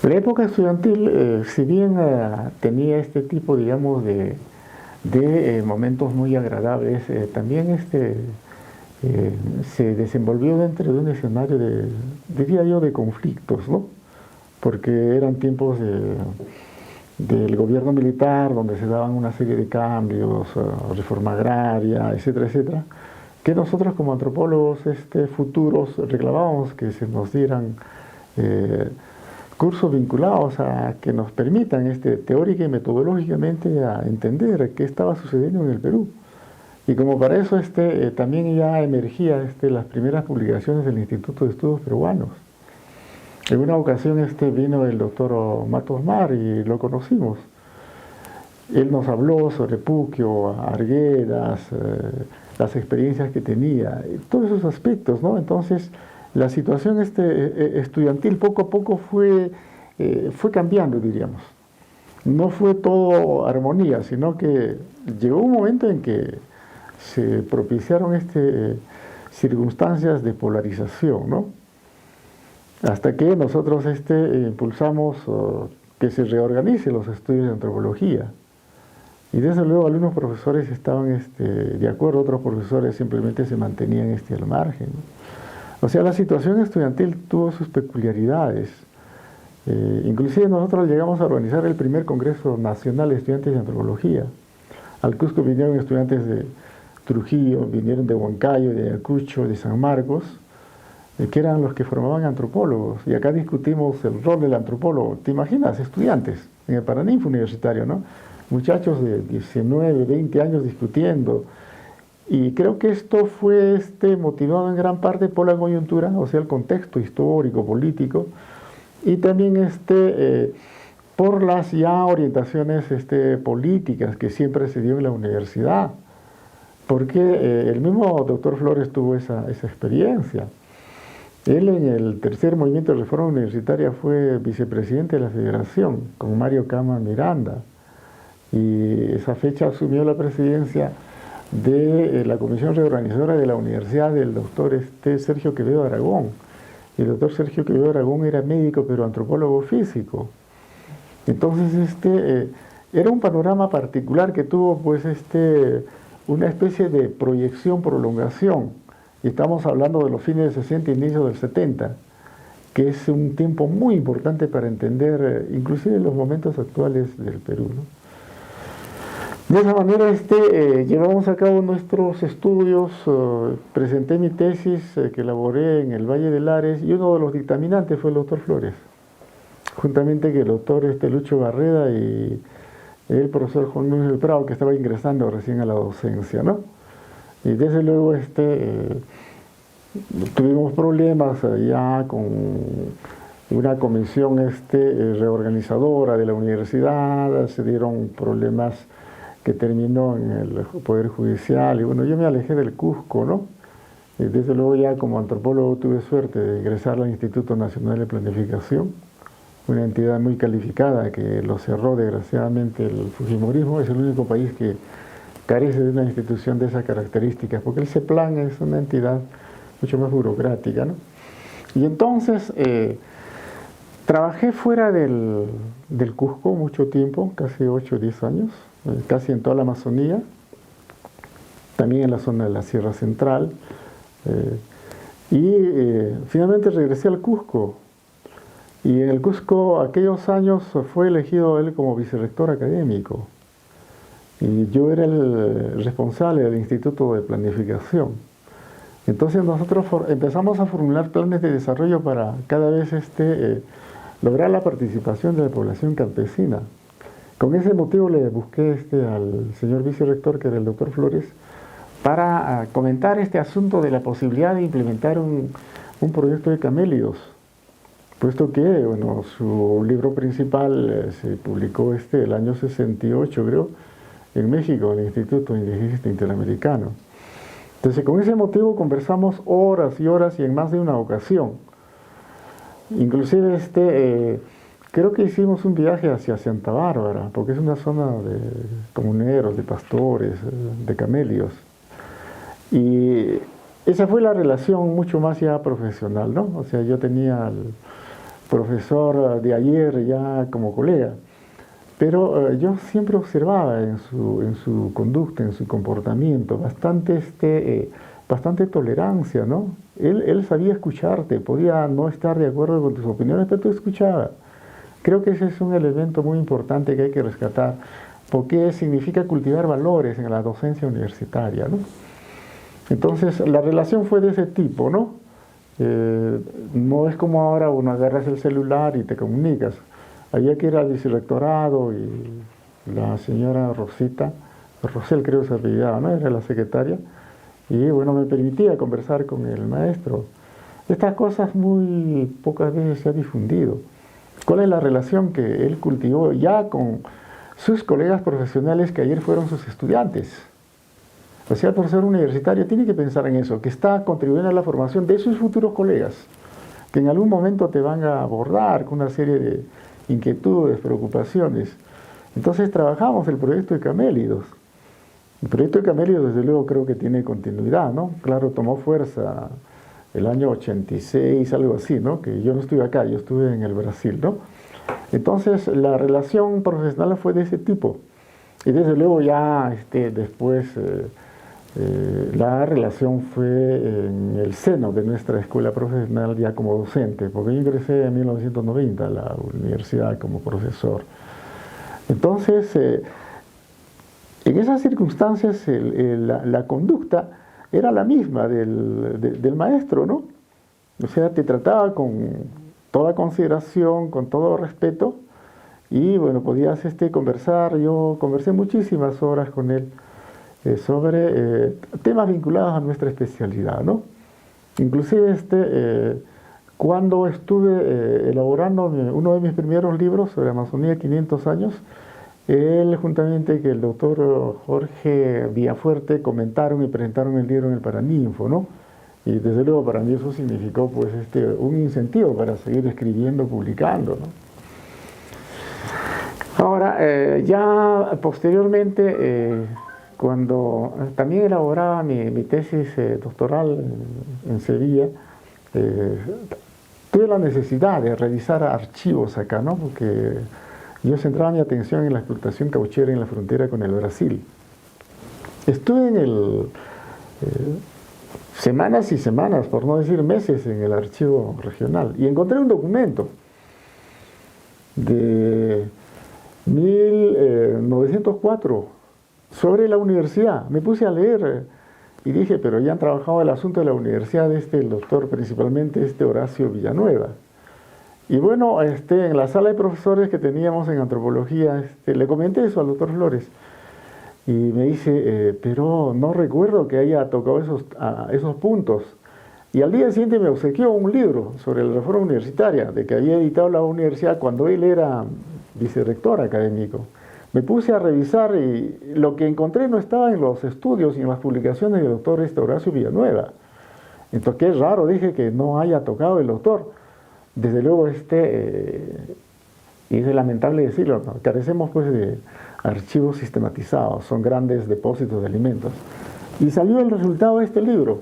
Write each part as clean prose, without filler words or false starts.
La época estudiantil, si bien tenía este tipo, digamos, de momentos muy agradables, también se desenvolvió dentro de un escenario diría yo, de conflictos, ¿no? Porque eran tiempos del gobierno militar, donde se daban una serie de cambios, reforma agraria, etcétera, etcétera, que nosotros como antropólogos futuros reclamábamos que se nos dieran cursos vinculados a que nos permitan teórica y metodológicamente a entender qué estaba sucediendo en el Perú. Y como para eso también ya emergía las primeras publicaciones del Instituto de Estudios Peruanos. En una ocasión vino el doctor Matos Mar y lo conocimos. Él nos habló sobre Puquio, Arguedas, las experiencias que tenía, todos esos aspectos, ¿no? Entonces, la situación estudiantil poco a poco fue cambiando, diríamos. No fue todo armonía, sino que llegó un momento en que se propiciaron circunstancias de polarización, ¿no? Hasta que nosotros impulsamos que se reorganicen los estudios de antropología. Y desde luego algunos profesores estaban de acuerdo, otros profesores simplemente se mantenían al margen, ¿no? O sea, la situación estudiantil tuvo sus peculiaridades. Inclusive nosotros llegamos a organizar el primer Congreso Nacional de Estudiantes de Antropología. Al Cusco vinieron estudiantes de Trujillo, vinieron de Huancayo, de Ayacucho, de San Marcos, que eran los que formaban antropólogos. Y acá discutimos el rol del antropólogo. ¿Te imaginas? Estudiantes en el Paraninfo universitario, ¿no? Muchachos de 19, 20 años discutiendo. Y creo que esto fue motivado en gran parte por la coyuntura, o sea, el contexto histórico, político, y también por las ya orientaciones políticas que siempre se dio en la universidad. Porque el mismo doctor Flores tuvo esa experiencia. Él en el tercer movimiento de reforma universitaria fue vicepresidente de la federación, con Mario Cama Miranda. Y esa fecha asumió la presidencia de la comisión reorganizadora de la universidad del doctor Sergio Quevedo Aragón. Y el doctor Sergio Quevedo Aragón era médico, pero antropólogo físico. Entonces, era un panorama particular que tuvo, pues, una especie de proyección, prolongación. Y estamos hablando de los fines del 60 y inicios del 70, que es un tiempo muy importante para entender, inclusive los momentos actuales del Perú, ¿no? De esa manera llevamos a cabo nuestros estudios, presenté mi tesis que elaboré en el Valle de Lares y uno de los dictaminantes fue el doctor Flores, juntamente con el doctor Lucho Barreda y el profesor Juan Luis del Prado, que estaba ingresando recién a la docencia, ¿no? Y desde luego tuvimos problemas ya con una comisión reorganizadora de la universidad, se dieron problemas que terminó en el Poder Judicial, y bueno, yo me alejé del Cusco, ¿no? Y desde luego ya como antropólogo tuve suerte de ingresar al Instituto Nacional de Planificación, una entidad muy calificada que lo cerró desgraciadamente el fujimorismo. Es el único país que carece de una institución de esas características, porque el CEPLAN es una entidad mucho más burocrática, ¿no? Y entonces trabajé fuera del Cusco mucho tiempo, casi 8 o 10 años, casi en toda la Amazonía, también en la zona de la Sierra Central, y finalmente regresé al Cusco. Y en el Cusco, aquellos años, fue elegido él como vicerrector académico. Y yo era el responsable del Instituto de Planificación. Entonces nosotros empezamos a formular planes de desarrollo para cada vez lograr la participación de la población campesina. Con ese motivo le busqué al señor vicerrector, que era el doctor Flores, para comentar este asunto de la posibilidad de implementar un proyecto de camélidos, puesto que, bueno, su libro principal se publicó el año 68, creo, en México, en el Instituto Indigenista Interamericano. Entonces, con ese motivo conversamos horas y horas y en más de una ocasión. Inclusive, creo que hicimos un viaje hacia Santa Bárbara, porque es una zona de comuneros, de pastores, de camelios. Y esa fue la relación mucho más ya profesional, ¿no? O sea, yo tenía profesor de ayer ya como colega. Pero yo siempre observaba en su conducta, en su comportamiento, bastante tolerancia, ¿no? Él sabía escucharte, podía no estar de acuerdo con tus opiniones, pero tú escuchabas. Creo que ese es un elemento muy importante que hay que rescatar, porque significa cultivar valores en la docencia universitaria, ¿no? Entonces, la relación fue de ese tipo, ¿no? No es como ahora uno agarras el celular y te comunicas. Había que ir al vicerrectorado y la señora Rosita, Rosel creo que se apellidaba, ¿no? Era la secretaria, y bueno, me permitía conversar con el maestro. Estas cosas muy pocas veces se ha difundido. ¿Cuál es la relación que él cultivó ya con sus colegas profesionales que ayer fueron sus estudiantes? O sea, el profesor universitario tiene que pensar en eso, que está contribuyendo a la formación de sus futuros colegas, que en algún momento te van a abordar con una serie de inquietudes, preocupaciones. Entonces trabajamos el proyecto de Camélidos. El proyecto de Camélidos, desde luego, creo que tiene continuidad, ¿no? Claro, tomó fuerza el año 86, algo así, ¿no? Que yo no estuve acá, yo estuve en el Brasil, ¿no? Entonces, la relación profesional fue de ese tipo. Y desde luego ya después la relación fue en el seno de nuestra escuela profesional ya como docente, porque yo ingresé en 1990 a la universidad como profesor. Entonces, en esas circunstancias la conducta era la misma del maestro, ¿no? O sea, te trataba con toda consideración, con todo respeto, y bueno, podías conversar. Yo conversé muchísimas horas con él sobre temas vinculados a nuestra especialidad, ¿no? Inclusive cuando estuve elaborando uno de mis primeros libros sobre Amazonía 500 años, él juntamente que el doctor Jorge Villafuerte comentaron y presentaron el libro en el Paraninfo, ¿no? Y desde luego para mí eso significó pues un incentivo para seguir escribiendo, publicando, ¿no? Ahora, ya posteriormente, cuando también elaboraba mi tesis doctoral en Sevilla, tuve la necesidad de revisar archivos acá, ¿no? Porque yo centraba mi atención en la explotación cauchera en la frontera con el Brasil. Estuve semanas y semanas, por no decir meses, en el archivo regional y encontré un documento de 1904 sobre la universidad. Me puse a leer y dije, pero ya han trabajado el asunto de la universidad el doctor, principalmente Horacio Villanueva. Y bueno, en la sala de profesores que teníamos en antropología, le comenté eso al doctor Flores. Y me dice, pero no recuerdo que haya tocado esos puntos. Y al día siguiente me obsequió un libro sobre la reforma universitaria, de que había editado la universidad cuando él era vicerrector académico. Me puse a revisar y lo que encontré no estaba en los estudios y en las publicaciones del doctor Horacio Villanueva. Entonces, qué raro, dije, que no haya tocado el doctor. Desde luego, y es lamentable decirlo, ¿no? Carecemos pues de archivos sistematizados, son grandes depósitos de alimentos. Y salió el resultado de este libro,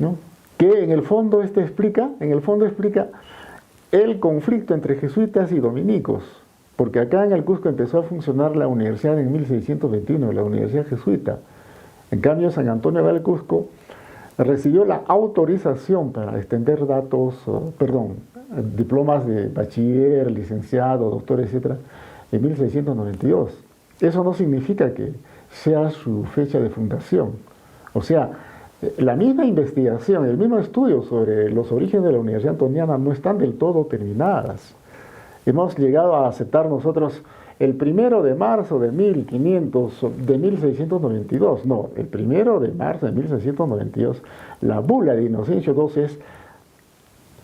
¿no? Que en el fondo explica el conflicto entre jesuitas y dominicos, porque acá en el Cusco empezó a funcionar la universidad en 1621, la universidad jesuita. En cambio, San Antonio del Cusco recibió la autorización para extender diplomas de bachiller, licenciado, doctor, etc., en 1692. Eso no significa que sea su fecha de fundación. O sea, la misma investigación, el mismo estudio sobre los orígenes de la Universidad Antoniana no están del todo terminadas. Hemos llegado a aceptar nosotros el 1 de marzo de 1692, no, el 1 de marzo de 1692, la bula de Inocencio II es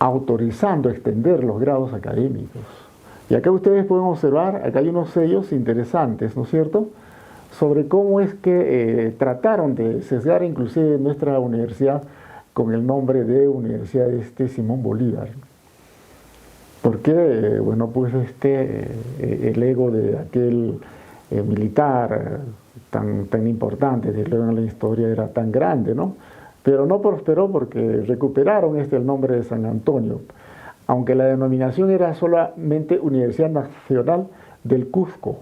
autorizando extender los grados académicos. Y acá ustedes pueden observar, acá hay unos sellos interesantes, ¿no es cierto?, sobre cómo es que trataron de sesgar inclusive nuestra universidad con el nombre de Universidad Simón Bolívar. Porque, bueno, pues el ego de aquel militar tan importante, desde luego en la historia era tan grande, ¿no? Pero no prosperó porque recuperaron el nombre de San Antonio. aunque la denominación era solamente Universidad Nacional del Cusco,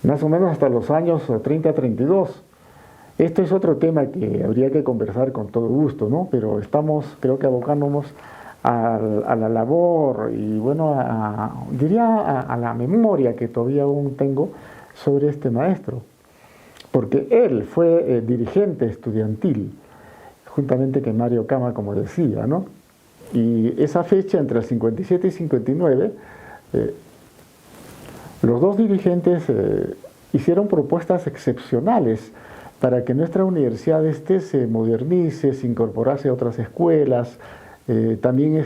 más o menos hasta los años 30-32. Esto es otro tema que habría que conversar con todo gusto, ¿no? Pero estamos, creo que abocándonos a la labor y, bueno, diría a la memoria que todavía aún tengo sobre este maestro, porque él fue dirigente estudiantil, juntamente con Mario Kama, como decía, ¿no? Y esa fecha, entre el 57 y 59, los dos dirigentes hicieron propuestas excepcionales para que nuestra universidad se modernice, se incorporase a otras escuelas, también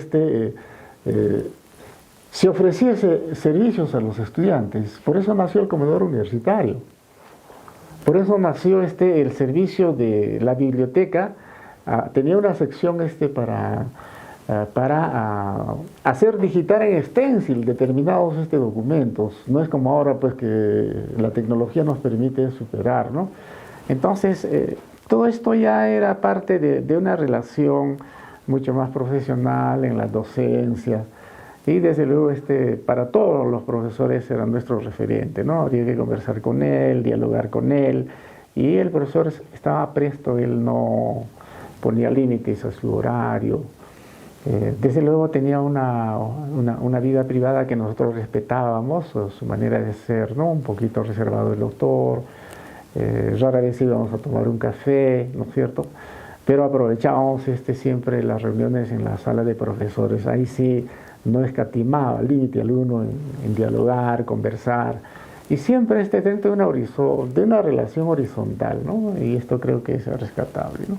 se ofreciese servicios a los estudiantes. Por eso nació el comedor universitario. Por eso nació el servicio de la biblioteca. Tenía una sección para hacer digitar en stencil determinados documentos. No es como ahora, pues, que la tecnología nos permite superar, ¿no? Entonces, todo esto ya era parte de una relación mucho más profesional en la docencia, y desde luego para todos los profesores era nuestro referente, ¿no? Habría que conversar con él, dialogar con él, y el profesor estaba presto, él no ponía límites a su horario. Desde luego tenía una vida privada que nosotros respetábamos, su manera de ser, ¿no? Un poquito reservado el doctor, rara vez íbamos a tomar un café, ¿no es cierto? Pero aprovechábamos siempre las reuniones en la sala de profesores. Ahí sí no escatimaba límite alguno en dialogar, conversar, y siempre dentro de una relación horizontal, ¿no? Y esto creo que es rescatable, ¿no?